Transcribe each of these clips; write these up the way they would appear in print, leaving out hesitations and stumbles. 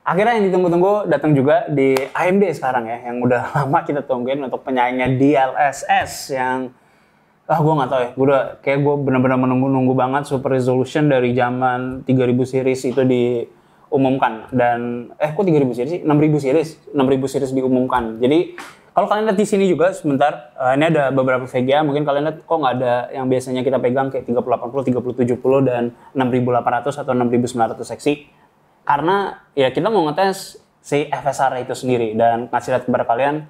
Akhirnya yang ditunggu-tunggu datang juga di AMD sekarang ya, yang udah lama kita tungguin untuk penyayangnya DLSS yang gue nggak tahu ya, gue benar-benar menunggu banget super resolution dari zaman 3000 series itu diumumkan. Dan kok 3000 series sih? 6000 series diumumkan. Jadi kalau kalian lihat di sini juga sebentar, ini ada beberapa VGA, mungkin kalian lihat kok nggak ada yang biasanya kita pegang kayak 3080, 3070 dan 6800 atau 6900 seksi. Karena ya kita mau ngetes si FSR itu sendiri dan ngasih lihat kepada kalian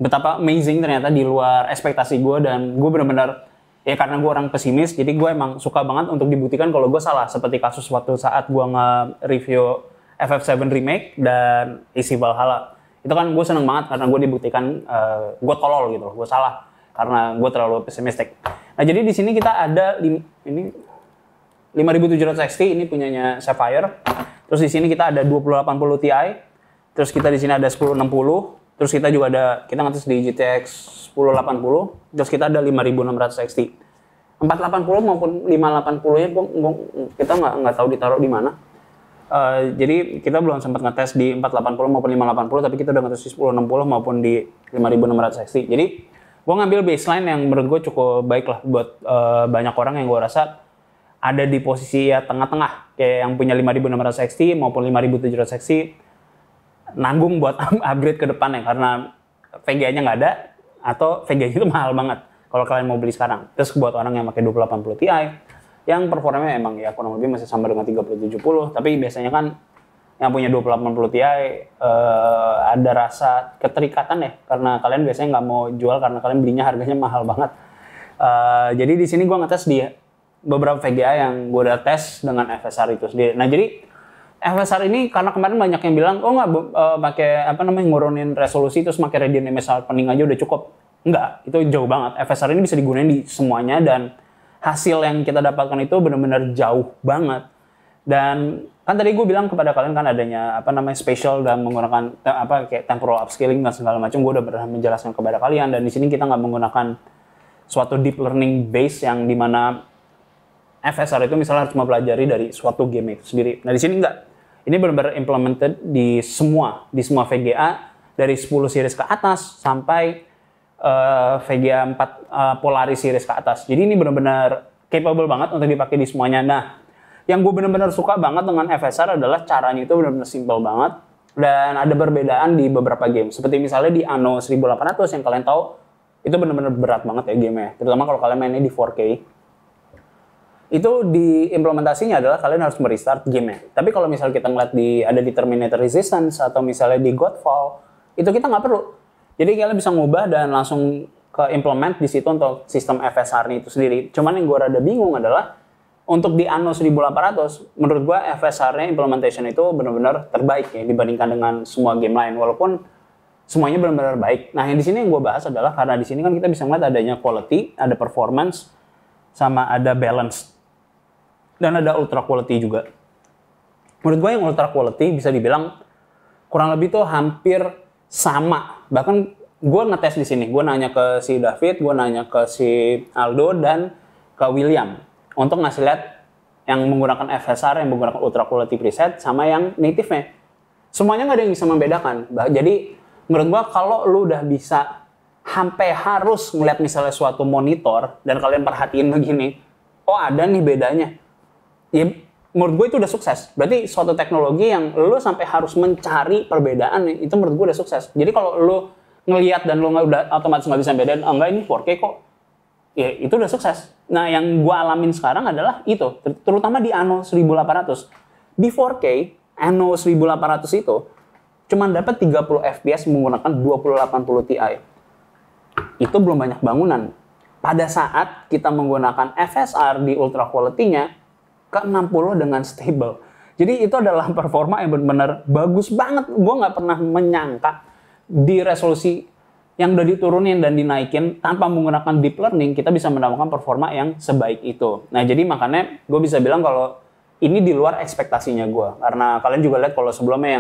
betapa amazing ternyata di luar ekspektasi gue. Dan gue benar-benar ya karena gue orang pesimis, jadi gue emang suka banget untuk dibuktikan kalau gue salah, seperti kasus waktu saat gue nge-review FF7 Remake dan isi Valhalla. Itu kan gue seneng banget karena gue dibuktikan gue tolol gitu loh, gue salah karena gue terlalu pesimistik. Nah jadi di sini kita ada ini 5700 XT, ini punyanya Sapphire. Terus di sini kita ada 2080 Ti. Terus kita di sini ada 1060. Terus kita juga ada, kita ngetes di GTX 1080. Terus kita ada 5600 XT. 480 maupun 580-nya kita nggak tahu ditaruh di mana. Jadi kita belum sempat ngetes di 480 maupun 580, tapi kita udah ngetes di 1060 maupun di 5600 XT. Jadi gue ngambil baseline yang menurut gue cukup baik lah buat banyak orang yang gue rasa ada di posisi ya tengah-tengah, kayak yang punya 5600 XT maupun 5700 XT nanggung buat upgrade ke depannya karena VGA-nya nggak ada atau VGA itu mahal banget kalau kalian mau beli sekarang. Terus buat orang yang pakai 2080 Ti yang performanya emang ya kurang lebih masih sama dengan 3070, tapi biasanya kan yang punya 2080 Ti ada rasa keterikatan ya karena kalian biasanya nggak mau jual karena kalian belinya harganya mahal banget. Jadi di sini gue ngetes di beberapa VGA yang gue udah tes dengan FSR itu sendiri. Nah jadi FSR ini karena kemarin banyak yang bilang pakai ngurunin resolusi terus pakai Radeon Image Sharpening aja udah cukup. Enggak, itu jauh banget. FSR ini bisa digunakan di semuanya dan hasil yang kita dapatkan itu benar-benar jauh banget. Dan kan tadi gue bilang kepada kalian kan adanya spatial dan menggunakan kayak temporal upscaling dan segala macam. Gue udah pernah menjelaskan kepada kalian, dan di sini kita nggak menggunakan suatu deep learning base yang dimana FSR itu misalnya harus mempelajari dari suatu game itu sendiri. Nah di sini enggak. Ini benar-benar implemented di semua VGA dari 10 series ke atas sampai VGA 4 Polaris series ke atas. Jadi ini benar-benar capable banget untuk dipakai di semuanya. Nah, yang gue benar-benar suka banget dengan FSR adalah caranya itu benar-benar simple banget dan ada perbedaan di beberapa game. Seperti misalnya di Anno 1800 yang kalian tahu itu benar-benar berat banget ya gamenya. Terutama kalau kalian mainnya di 4K. Itu di implementasinya adalah kalian harus merestart gamenya. Tapi kalau misalnya kita ngeliat ada di Terminator Resistance atau misalnya di Godfall, itu kita nggak perlu. Jadi kalian bisa ngubah dan langsung ke implement di situ untuk sistem FSR-nya itu sendiri. Cuman yang gue rada bingung adalah untuk di Anno 1800, menurut gue FSR-nya implementation itu benar-benar terbaik ya dibandingkan dengan semua game lain. Walaupun semuanya benar-benar baik. Nah yang di sini yang gue bahas adalah karena di sini kan kita bisa ngeliat adanya quality, ada performance, sama ada balance. Dan ada ultra quality juga. Menurut gue yang ultra quality bisa dibilang kurang lebih tuh hampir sama. Bahkan gue ngetes di sini, gue nanya ke si David, gue nanya ke si Aldo dan ke William untuk ngasih lihat yang menggunakan FSR, yang menggunakan ultra quality preset sama yang native-nya. Semuanya nggak ada yang bisa membedakan. Jadi menurut gue kalau lu udah bisa sampai harus ngeliat misalnya suatu monitor dan kalian perhatiin begini, oh ada nih bedanya. Ya, menurut gue itu udah sukses. Berarti suatu teknologi yang lo sampai harus mencari perbedaan, itu menurut gue udah sukses. Jadi kalau lo ngelihat dan lo udah otomatis nggak bisa bedain, enggak ini 4K kok, ya itu udah sukses. Nah yang gue alamin sekarang adalah itu, terutama di Anno 1800. Di 4K, Anno 1800 itu cuma dapat 30 FPS menggunakan 2080 Ti. Itu belum banyak bangunan. Pada saat kita menggunakan FSR di ultra quality-nya, ke 60 dengan stable. Jadi itu adalah performa yang benar-benar bagus banget. Gue nggak pernah menyangka di resolusi yang udah diturunin dan dinaikin tanpa menggunakan deep learning kita bisa mendapatkan performa yang sebaik itu. Nah jadi makanya gue bisa bilang kalau ini di luar ekspektasinya gue. Karena kalian juga lihat kalau sebelumnya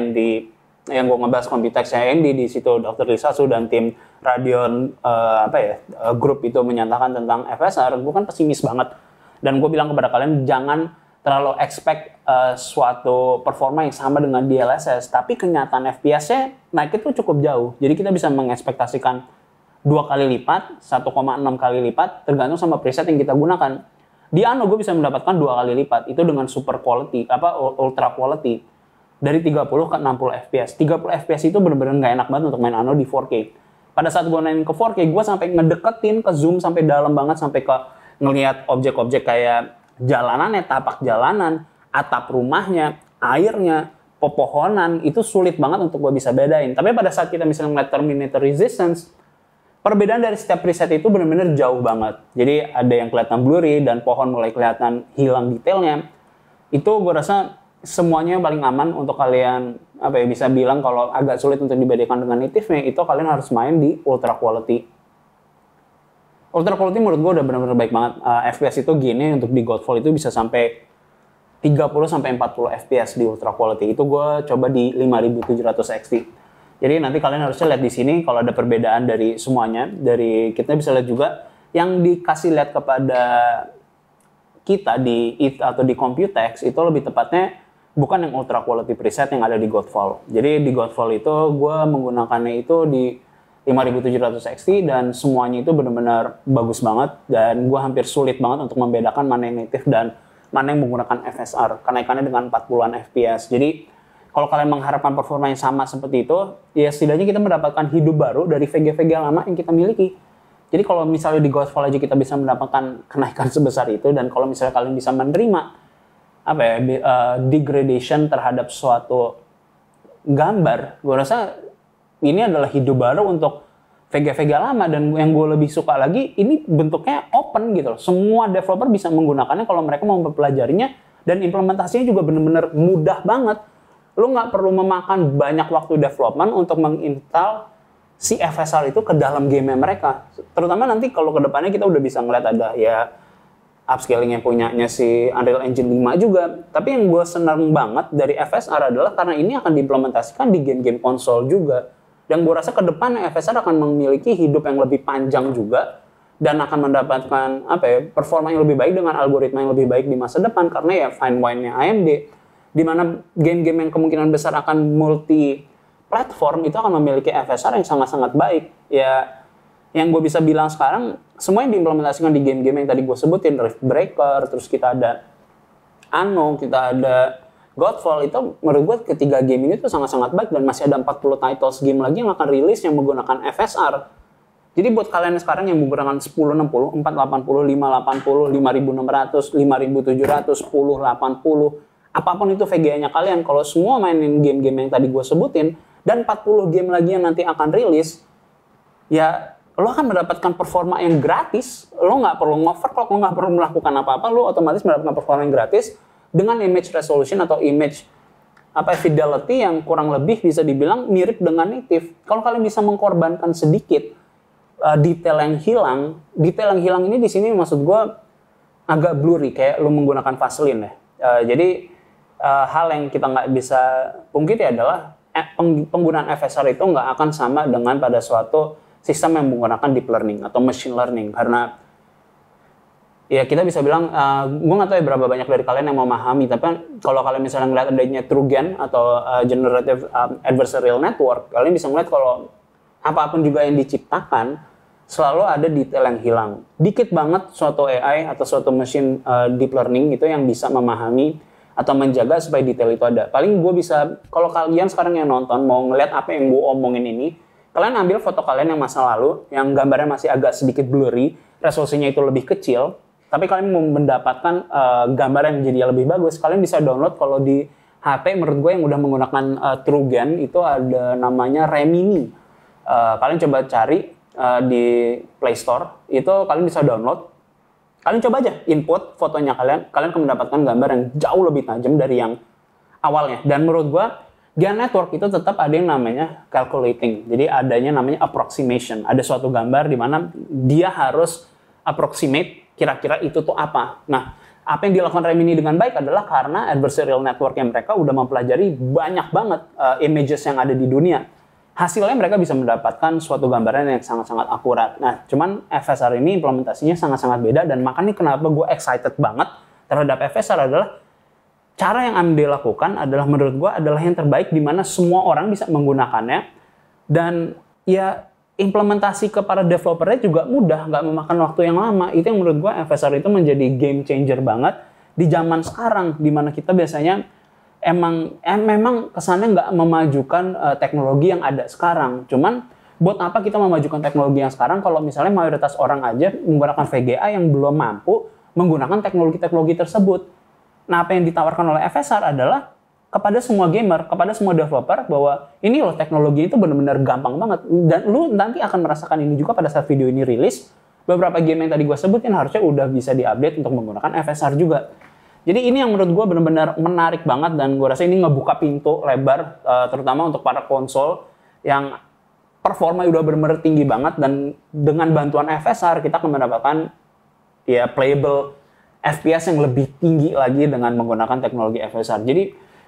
yang gue ngebahas Computex AMD di situ Dr. Lisasu dan tim Radeon grup itu menyatakan tentang FSR, gue kan pesimis banget. Dan gue bilang kepada kalian jangan terlalu expect suatu performa yang sama dengan DLSS, tapi kenyataan FPS-nya naik itu cukup jauh. Jadi kita bisa mengekspektasikan 2 kali lipat, 1,6 kali lipat, tergantung sama preset yang kita gunakan. Di Anno gue bisa mendapatkan 2 kali lipat, itu dengan super quality, ultra quality. Dari 30 ke 60 fps. 30 fps itu bener-bener nggak enak banget untuk main Anno di 4K. Pada saat gue main ke 4K, gue sampai ngedeketin, ke zoom sampai dalam banget, sampai ke ngelihat objek-objek kayak jalanannya, tapak jalanan, atap rumahnya, airnya, pepohonan, itu sulit banget untuk gue bisa bedain. Tapi pada saat kita misalnya ngeliat Terminator Resistance, perbedaan dari setiap preset itu benar-benar jauh banget. Jadi ada yang kelihatan blurry dan pohon mulai kelihatan hilang detailnya. Itu gue rasa semuanya paling aman untuk kalian bisa bilang kalau agak sulit untuk dibandingkan dengan native-nya, itu kalian harus main di ultra quality. Ultra quality menurut gue udah benar-benar baik banget. FPS itu gini untuk di Godfall itu bisa sampai 30-40 FPS di ultra quality. Itu gue coba di 5700 XT. Jadi nanti kalian harusnya lihat di sini kalau ada perbedaan dari semuanya. Dari kita bisa lihat juga yang dikasih lihat kepada kita di IT atau di Computex itu lebih tepatnya bukan yang ultra quality preset yang ada di Godfall. Jadi di Godfall itu gue menggunakannya itu di 5700 XT dan semuanya itu benar-benar bagus banget dan gue hampir sulit banget untuk membedakan mana yang native dan mana yang menggunakan FSR. Kenaikannya dengan 40-an FPS. Jadi kalau kalian mengharapkan performa yang sama seperti itu, ya setidaknya kita mendapatkan hidup baru dari VG-VG lama yang kita miliki. Jadi kalau misalnya di Godfall aja kita bisa mendapatkan kenaikan sebesar itu, dan kalau misalnya kalian bisa menerima degradation terhadap suatu gambar, gue rasa ini adalah hidup baru untuk VG-VG lama. Dan yang gue lebih suka lagi, ini bentuknya open gitu loh. Semua developer bisa menggunakannya kalau mereka mau mempelajarinya, dan implementasinya juga benar-benar mudah banget. Lu nggak perlu memakan banyak waktu development untuk menginstal si FSR itu ke dalam game mereka. Terutama nanti kalau kedepannya kita udah bisa ngeliat ada ya upscaling yang punyanya si Unreal Engine 5 juga. Tapi yang gue senang banget dari FSR adalah karena ini akan diimplementasikan di game-game konsol juga. Dan gue rasa ke depan FSR akan memiliki hidup yang lebih panjang juga dan akan mendapatkan performa yang lebih baik dengan algoritma yang lebih baik di masa depan, karena ya fine wine-nya AMD, di mana game-game yang kemungkinan besar akan multi platform itu akan memiliki FSR yang sangat-sangat baik. Ya, yang gue bisa bilang sekarang, semua yang diimplementasikan di game-game yang tadi gue sebutin, Rift Breaker, terus kita ada Anno, kita ada Godfall, itu menurut gue ketiga game ini tuh sangat-sangat baik, dan masih ada 40 titles game lagi yang akan rilis yang menggunakan FSR. Jadi buat kalian sekarang yang menggunakan 1060, 480, 580, 5600, 5700, 1080, apapun itu VGA-nya kalian, kalau semua mainin game-game yang tadi gue sebutin, dan 40 game lagi yang nanti akan rilis, ya lo akan mendapatkan performa yang gratis. Lo nggak perlu ngoverclock, lo nggak perlu melakukan apa-apa, lo otomatis mendapatkan performa yang gratis dengan image resolution atau image fidelity yang kurang lebih bisa dibilang mirip dengan native. Kalau kalian bisa mengkorbankan sedikit detail yang hilang ini di sini maksud gue agak blurry, kayak lo menggunakan Vaseline ya. Jadi hal yang kita nggak bisa pungkiri adalah penggunaan FSR itu nggak akan sama dengan pada suatu sistem yang menggunakan deep learning atau machine learning, karena ya kita bisa bilang, gue nggak tahu ya berapa banyak dari kalian yang memahami, tapi kalau kalian misalnya ngeliat adanya TrueGen atau Generative Adversarial Network, kalian bisa ngeliat kalau apapun juga yang diciptakan selalu ada detail yang hilang. Dikit banget suatu AI atau suatu machine deep learning itu yang bisa memahami atau menjaga supaya detail itu ada. Paling gue bisa, kalau kalian sekarang yang nonton mau ngeliat apa yang gue omongin ini, kalian ambil foto kalian yang masa lalu, yang gambarnya masih agak sedikit blurry, resolusinya itu lebih kecil, tapi kalian mau mendapatkan gambar yang jadi lebih bagus, kalian bisa download kalau di HP, menurut gue yang udah menggunakan TrueGen, itu ada namanya Remini. Kalian coba cari di Play Store, itu kalian bisa download. Kalian coba aja input fotonya kalian akan mendapatkan gambar yang jauh lebih tajam dari yang awalnya. Dan menurut gue, Gen Network itu tetap ada yang namanya calculating. Jadi adanya namanya approximation. Ada suatu gambar di mana dia harus approximate kira-kira itu tuh apa. Nah, apa yang dilakukan Remini dengan baik adalah karena adversarial network yang mereka udah mempelajari banyak banget images yang ada di dunia. Hasilnya mereka bisa mendapatkan suatu gambaran yang sangat-sangat akurat. Nah, cuman FSR ini implementasinya sangat-sangat beda, dan makanya kenapa gue excited banget terhadap FSR adalah cara yang AMD lakukan adalah menurut gue adalah yang terbaik di mana semua orang bisa menggunakannya dan ya implementasi ke para developernya juga mudah, nggak memakan waktu yang lama. Itu yang menurut gue FSR itu menjadi game changer banget di zaman sekarang di mana kita biasanya memang kesannya nggak memajukan teknologi yang ada sekarang. Cuman buat apa kita memajukan teknologi yang sekarang kalau misalnya mayoritas orang aja menggunakan VGA yang belum mampu menggunakan teknologi-teknologi tersebut. Nah, apa yang ditawarkan oleh FSR adalah kepada semua gamer, kepada semua developer bahwa ini loh teknologi itu benar-benar gampang banget dan lu nanti akan merasakan ini juga pada saat video ini rilis. Beberapa game yang tadi gue sebutin harusnya udah bisa diupdate untuk menggunakan FSR juga. Jadi ini yang menurut gue benar-benar menarik banget dan gue rasa ini ngebuka pintu lebar terutama untuk para konsol yang performa udah benar-benar tinggi banget dan dengan bantuan FSR kita akan mendapatkan ya playable FPS yang lebih tinggi lagi dengan menggunakan teknologi FSR. Jadi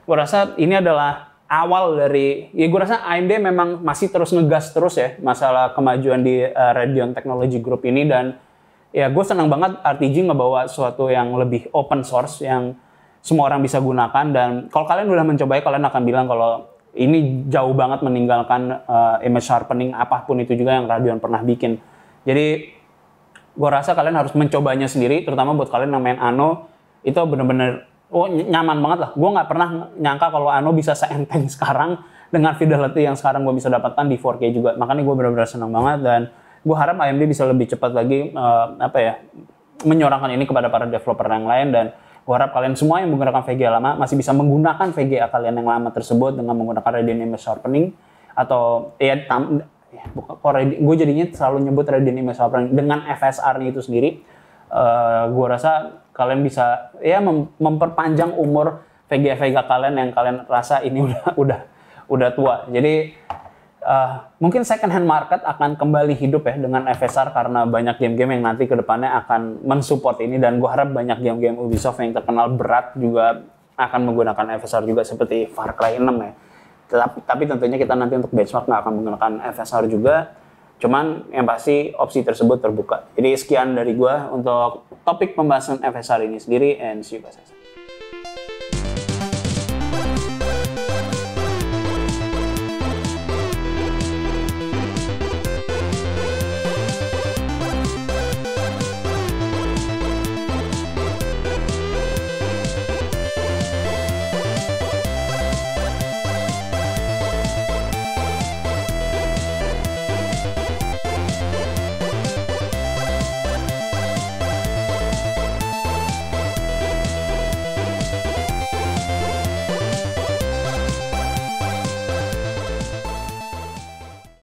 gue rasa ini adalah awal dari, ya gue rasa AMD memang masih terus ngegas terus ya masalah kemajuan di Radeon Technology Group ini dan ya gue senang banget RTG ngebawa sesuatu yang lebih open source yang semua orang bisa gunakan dan kalau kalian udah mencobanya kalian akan bilang kalau ini jauh banget meninggalkan image sharpening apapun itu juga yang Radeon pernah bikin. Jadi gue rasa kalian harus mencobanya sendiri, terutama buat kalian yang main Anno, itu bener-bener nyaman banget lah. Gue nggak pernah nyangka kalau Anno bisa seenteng sekarang dengan fidelity yang sekarang gue bisa dapatkan di 4K juga. Makanya gue bener-bener senang banget dan gue harap AMD bisa lebih cepat lagi menyorongkan ini kepada para developer yang lain dan gue harap kalian semua yang menggunakan VGA lama masih bisa menggunakan VGA kalian yang lama tersebut dengan menggunakan Radeon Image Sharpening atau gue jadinya selalu nyebut Radeon Image Sharpening dengan FSR-nya itu sendiri. Gue rasa kalian bisa ya memperpanjang umur VGA kalian yang kalian rasa ini udah tua. Jadi mungkin second hand market akan kembali hidup ya dengan FSR karena banyak game-game yang nanti kedepannya akan mensupport ini dan gue harap banyak game-game Ubisoft yang terkenal berat juga akan menggunakan FSR juga seperti Far Cry 6 ya. Tapi tentunya kita nanti untuk benchmark nggak akan menggunakan FSR juga. Cuman yang pasti opsi tersebut terbuka. Jadi sekian dari gue untuk topik pembahasan FSR ini sendiri and see you guys.